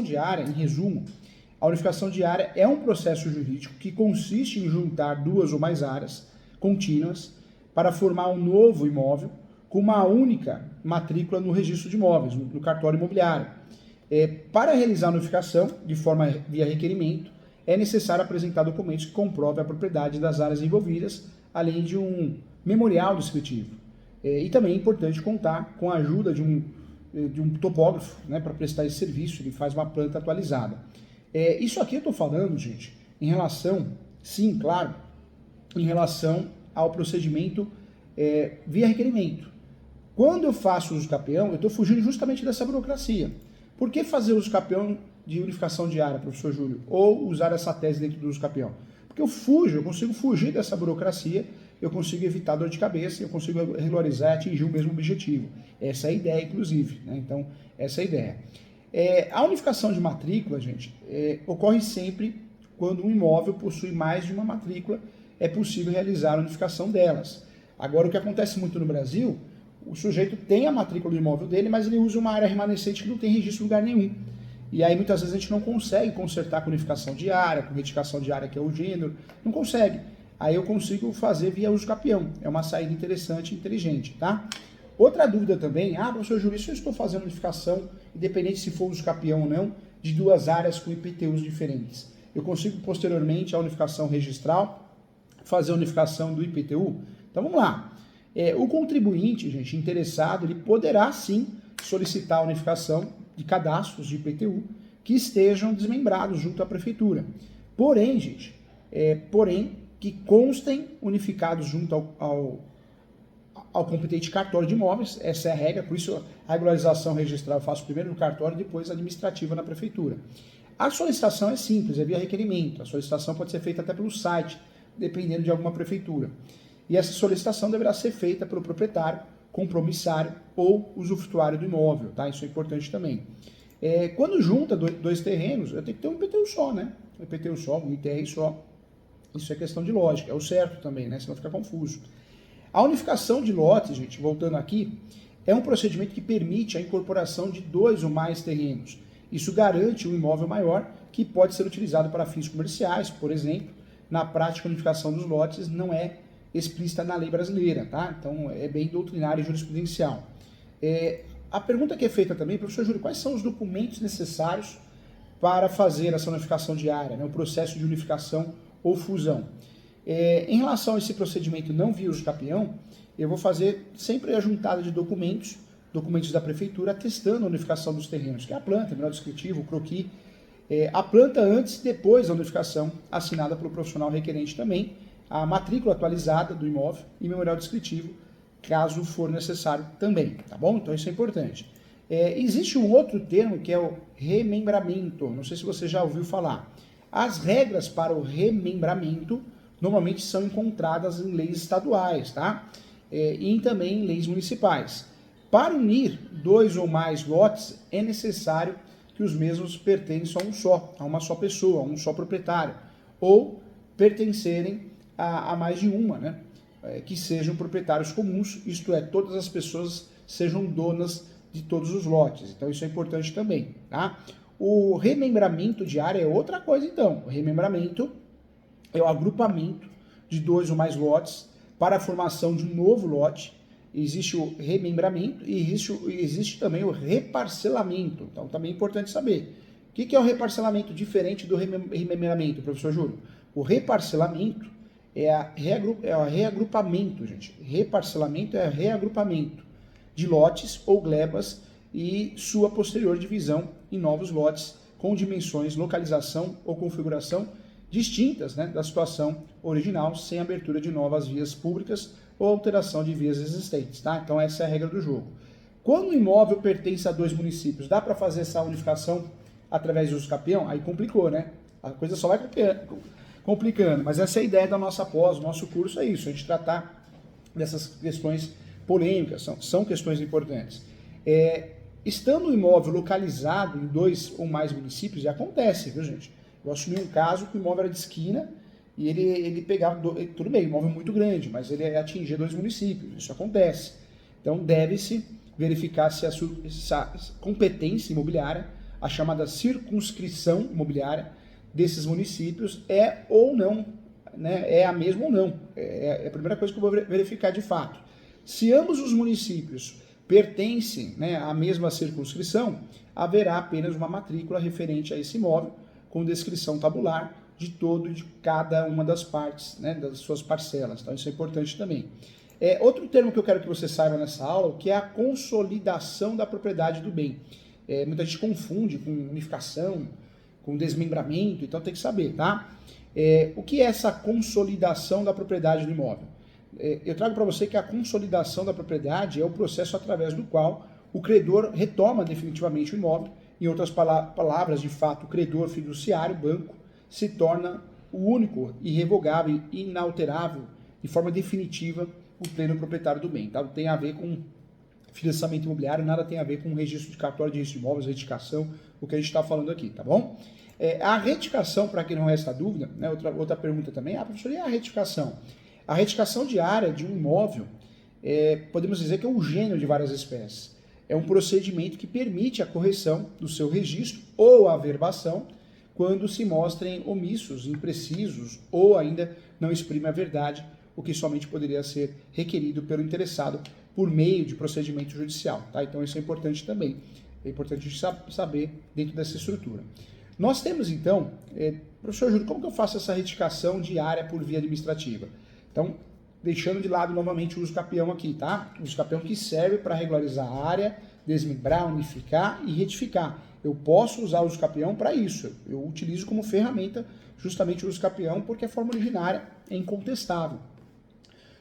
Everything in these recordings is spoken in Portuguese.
De área, em resumo, a unificação de área é um processo jurídico que consiste em juntar duas ou mais áreas contínuas para formar um novo imóvel com uma única matrícula no registro de imóveis, no cartório imobiliário. Para realizar a unificação, de forma via requerimento, é necessário apresentar documentos que comprovem a propriedade das áreas envolvidas, além de um memorial descritivo. E também é importante contar com a ajuda de um topógrafo, né, para prestar esse serviço, ele faz uma planta atualizada. Isso aqui eu estou falando, gente, em relação, sim, claro, em relação ao procedimento via requerimento. Quando eu faço uso capião, eu estou fugindo justamente dessa burocracia. Por que fazer uso capião de unificação de área, professor Júlio? Ou usar essa tese dentro do uso capião? Porque eu consigo fugir dessa burocracia, eu consigo evitar dor de cabeça, eu consigo regularizar e atingir o mesmo objetivo. Essa é a ideia, inclusive, né? Então, essa é a ideia. A unificação de matrícula, gente, ocorre sempre quando um imóvel possui mais de uma matrícula, é possível realizar a unificação delas. Agora, o que acontece muito no Brasil, o sujeito tem a matrícula do imóvel dele, mas ele usa uma área remanescente que não tem registro em lugar nenhum. E aí, muitas vezes, a gente não consegue consertar com unificação de área, com retificação de área, que é o gênero, não consegue. Aí eu consigo fazer via uso capião. É uma saída interessante e inteligente, tá? Outra dúvida também, professor Júlio, se eu estou fazendo unificação, independente se for uso capião ou não, de duas áreas com IPTUs diferentes. Eu consigo, posteriormente, a unificação registral, fazer a unificação do IPTU? Então, vamos lá. O contribuinte, gente, interessado, ele poderá, sim, solicitar a unificação de cadastros de IPTU que estejam desmembrados junto à prefeitura. Porém, gente, que constem unificados junto ao competente cartório de imóveis, essa é a regra, por isso a regularização registral eu faço primeiro no cartório e depois administrativa na prefeitura. A solicitação é simples, é via requerimento, a solicitação pode ser feita até pelo site, dependendo de alguma prefeitura. E essa solicitação deverá ser feita pelo proprietário, compromissário ou usufrutuário do imóvel, tá? Isso é importante também. Quando junta dois terrenos, eu tenho que ter um IPTU só, né? Um IPTU só, um ITR só. Isso é questão de lógica, é o certo também, né? Senão fica confuso. A unificação de lotes, gente, voltando aqui, é um procedimento que permite a incorporação de dois ou mais terrenos. Isso garante um imóvel maior que pode ser utilizado para fins comerciais, por exemplo. Na prática, a unificação dos lotes não é explícita na lei brasileira, tá? Então, é bem doutrinário e jurisprudencial. A pergunta que é feita também, professor Júlio, quais são os documentos necessários para fazer essa unificação de área, né? O processo de unificação ou fusão? Em relação a esse procedimento não via uso capião, eu vou fazer sempre a juntada de documentos da prefeitura atestando a unificação dos terrenos, que é a planta, o memorial descritivo, o croquis, a planta antes e depois da unificação, assinada pelo profissional requerente também, a matrícula atualizada do imóvel e memorial descritivo, caso for necessário também, tá bom? Então isso é importante. Existe um outro termo que é o remembramento, não sei se você já ouviu falar. As regras para o remembramento normalmente são encontradas em leis estaduais, tá? E também em leis municipais. Para unir dois ou mais lotes, é necessário que os mesmos pertençam a uma só pessoa, a um só proprietário, ou pertencerem a mais de uma, né? Que sejam proprietários comuns, isto é, todas as pessoas sejam donas de todos os lotes. Então isso é importante também, tá? O remembramento de área é outra coisa, então. O remembramento é o agrupamento de dois ou mais lotes para a formação de um novo lote. Existe o remembramento e existe também o reparcelamento. Então também é importante saber. O que é o reparcelamento diferente do remembramento, professor Júlio? O reparcelamento é o reagrupamento, gente. Reparcelamento é reagrupamento de lotes ou glebas e sua posterior divisão em novos lotes com dimensões, localização ou configuração distintas, né, da situação original, sem abertura de novas vias públicas ou alteração de vias existentes, tá? Então essa é a regra do jogo. Quando o imóvel pertence a dois municípios, dá para fazer essa unificação através do uso capião? Aí complicou, né? A coisa só vai complicando, mas essa é a ideia da nossa pós, do nosso curso, é isso, a gente tratar dessas questões polêmicas, são questões importantes. Estando o imóvel localizado em dois ou mais municípios, e acontece, viu, gente? Eu assumi um caso que o imóvel era de esquina e ele pegava, tudo bem, o imóvel é muito grande, mas ele atingia dois municípios, isso acontece. Então deve-se verificar se essa competência imobiliária a chamada circunscrição imobiliária desses municípios é ou não, né, é a mesma ou não. É a primeira coisa que eu vou verificar de fato. Se ambos os municípios pertencem, né, à mesma circunscrição, haverá apenas uma matrícula referente a esse imóvel, com descrição tabular de todo e de cada uma das partes, né, das suas parcelas. Então isso é importante também. Outro termo que eu quero que você saiba nessa aula, que é a consolidação da propriedade do bem. Muita gente confunde com unificação, com desmembramento, então tem que saber, tá? O que é essa consolidação da propriedade do imóvel? Eu trago para você que a consolidação da propriedade é o processo através do qual o credor retoma definitivamente o imóvel. Em outras palavras, de fato, o credor fiduciário, banco, se torna o único, irrevogável e inalterável, de forma definitiva, o pleno proprietário do bem. Tá? Não tem a ver com financiamento imobiliário, nada tem a ver com registro de cartório de registro de imóveis, retificação, o que a gente está falando aqui, tá bom? A retificação, para quem não resta dúvida, né, outra pergunta também, professor, e a retificação? A retificação diária de um imóvel, podemos dizer que é um gênero de várias espécies. É um procedimento que permite a correção do seu registro ou a averbação quando se mostrem omissos, imprecisos ou ainda não exprime a verdade, o que somente poderia ser requerido pelo interessado por meio de procedimento judicial. Tá? Então isso é importante também. É importante saber dentro dessa estrutura. Nós temos então, professor Júlio, como que eu faço essa retificação diária por via administrativa? Então, deixando de lado novamente o uso capião aqui, tá? O uso capião que serve para regularizar a área, desmembrar, unificar e retificar. Eu posso usar o uso capião para isso. Eu utilizo como ferramenta justamente o uso capião porque a forma originária é incontestável.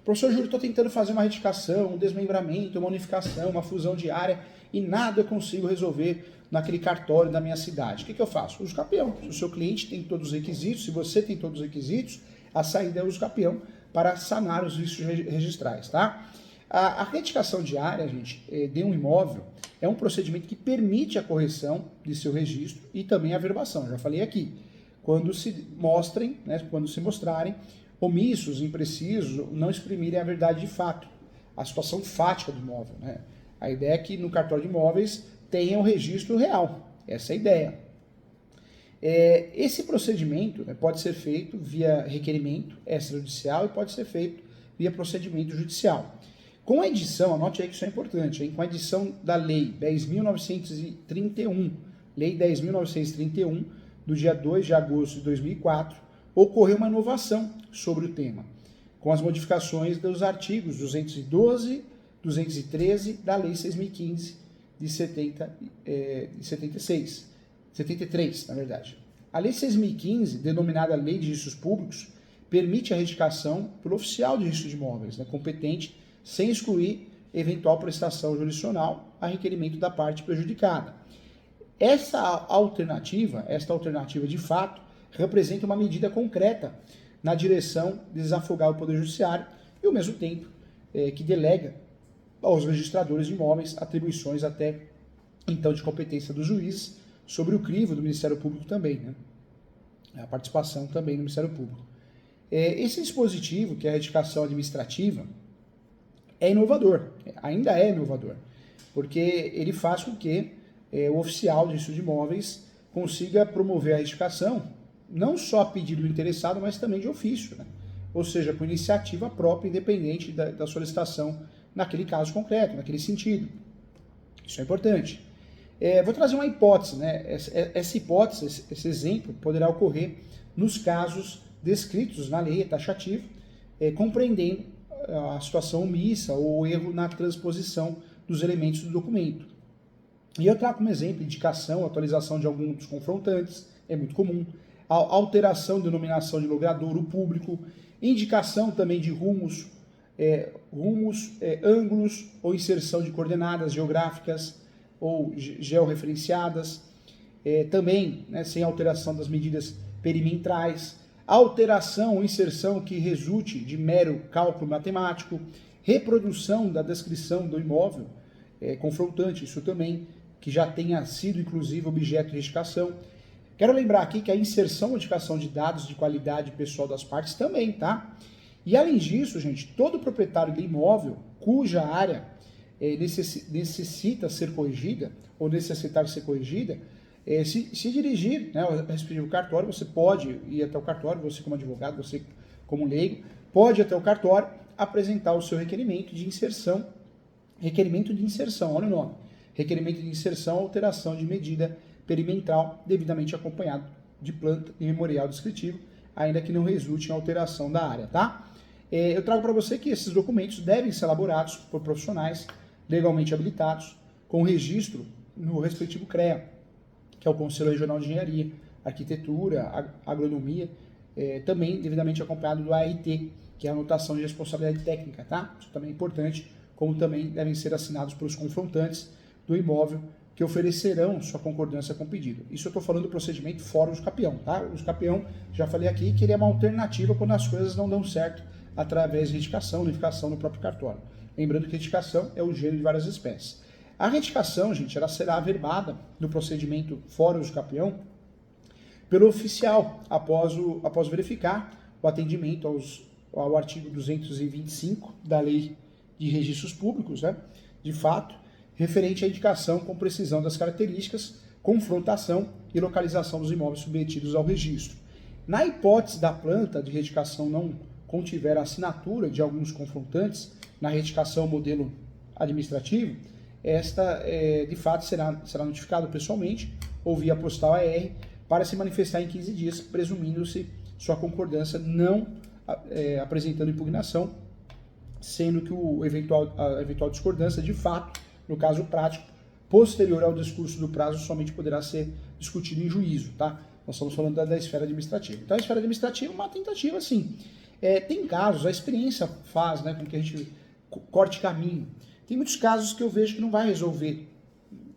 Professor Júlio, estou tentando fazer uma retificação, um desmembramento, uma unificação, uma fusão de área e nada eu consigo resolver naquele cartório da minha cidade. O que eu faço? Uso capião. Se o seu cliente tem todos os requisitos, se você tem todos os requisitos, a saída é o uso capião para sanar os vícios registrais, tá? A retificação diária, gente, de um imóvel é um procedimento que permite a correção de seu registro e também a averbação, já falei aqui. Quando se mostrem, né, quando se mostrarem omissos, imprecisos, não exprimirem a verdade de fato, a situação fática do imóvel, né? A ideia é que no cartório de imóveis tenha o registro real, essa é a ideia. Esse procedimento, né, pode ser feito via requerimento extrajudicial e pode ser feito via procedimento judicial. Com a edição, anote aí que isso é importante, hein? Com a edição da Lei 10.931, Lei 10.931, do dia 2 de agosto de 2004, ocorreu uma inovação sobre o tema, com as modificações dos artigos 212, 213 da Lei 6.015 de 73, na verdade. A Lei 6.015, denominada Lei de Registros Públicos, permite a retificação pelo oficial de registro de imóveis, né, competente, sem excluir eventual prestação jurisdicional a requerimento da parte prejudicada. Esta alternativa de fato, representa uma medida concreta na direção de desafogar o Poder Judiciário e, ao mesmo tempo, que delega aos registradores de imóveis atribuições até então de competência dos juízes sobre o crivo do Ministério Público também, né? A participação também do Ministério Público. Esse dispositivo, que é a retificação administrativa, é inovador, ainda é inovador, porque ele faz com que o oficial de registro de imóveis consiga promover a retificação, não só a pedido do interessado, mas também de ofício, né? Ou seja, por iniciativa própria, independente da solicitação naquele caso concreto, naquele sentido. Isso é importante. Vou trazer uma hipótese, né? Essa hipótese, esse exemplo, poderá ocorrer nos casos descritos na lei taxativa, compreendendo a situação omissa ou erro na transposição dos elementos do documento. E eu trago como exemplo indicação, atualização de alguns dos confrontantes, é muito comum, a alteração de denominação de logrador público, indicação também de rumos, ângulos ou inserção de coordenadas geográficas ou georreferenciadas, também, né, sem alteração das medidas perimetrais, alteração ou inserção que resulte de mero cálculo matemático, reprodução da descrição do imóvel confrontante, isso também, que já tenha sido inclusive objeto de retificação. Quero lembrar aqui que a inserção ou modificação de dados de qualidade pessoal das partes também, tá? E além disso, gente, todo proprietário de imóvel cuja área necessita ser corrigida ou necessitar ser corrigida, Se dirigir, né, ao respectivo cartório, você pode ir até o cartório, você como advogado, você como leigo, pode ir até o cartório apresentar o seu requerimento de inserção, olha o nome, requerimento de inserção, alteração de medida perimetral devidamente acompanhado de planta e memorial descritivo, ainda que não resulte em alteração da área, tá? Eu trago para você que esses documentos devem ser elaborados por profissionais legalmente habilitados, com registro no respectivo CREA, que é o Conselho Regional de Engenharia, Arquitetura, Agronomia, também devidamente acompanhado do ART, que é a anotação de responsabilidade técnica, tá? Isso também é importante, como também devem ser assinados pelos confrontantes do imóvel que oferecerão sua concordância com o pedido. Isso eu estou falando do procedimento fora do capião, tá? O capião, já falei aqui, que ele é uma alternativa quando as coisas não dão certo através de retificação, unificação no próprio cartório. Lembrando que retificação é o gênero de várias espécies. A retificação, gente, ela será averbada no procedimento fora do capião pelo oficial, após verificar o atendimento ao artigo 225 da Lei de Registros Públicos, né, de fato, referente à indicação com precisão das características, confrontação e localização dos imóveis submetidos ao registro. Na hipótese da planta de retificação não contiver a assinatura de alguns confrontantes na retificação modelo administrativo, esta, de fato, será notificado pessoalmente ou via postal AR para se manifestar em 15 dias, presumindo-se sua concordância não apresentando impugnação, sendo que a eventual discordância, de fato, no caso prático, posterior ao discurso do prazo, somente poderá ser discutido em juízo, tá? Nós estamos falando da esfera administrativa. Então, a esfera administrativa é uma tentativa, sim. Tem casos, a experiência faz, né, com que a gente corte caminho. Tem muitos casos que eu vejo que não vai resolver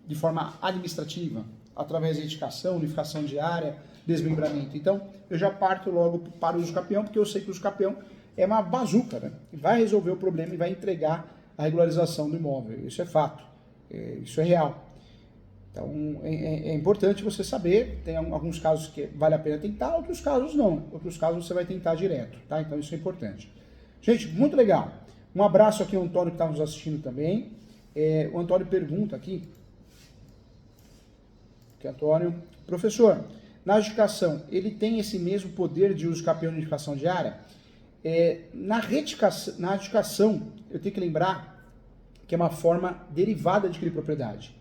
de forma administrativa, através de retificação, unificação de área, desmembramento. Então, eu já parto logo para o uso capião, porque eu sei que o uso capião é uma bazuca, né? Vai resolver o problema e vai entregar a regularização do imóvel. Isso é fato, isso é real. Então, é importante você saber, tem alguns casos que vale a pena tentar, outros casos não. Outros casos você vai tentar direto, tá? Então, isso é importante. Gente, muito legal. Um abraço aqui ao Antônio que está nos assistindo também. O Antônio pergunta aqui, Antônio, professor, na adjudicação, ele tem esse mesmo poder de uso capião de unificação de área? Na adjudicação, eu tenho que lembrar que é uma forma derivada de adquirir propriedade.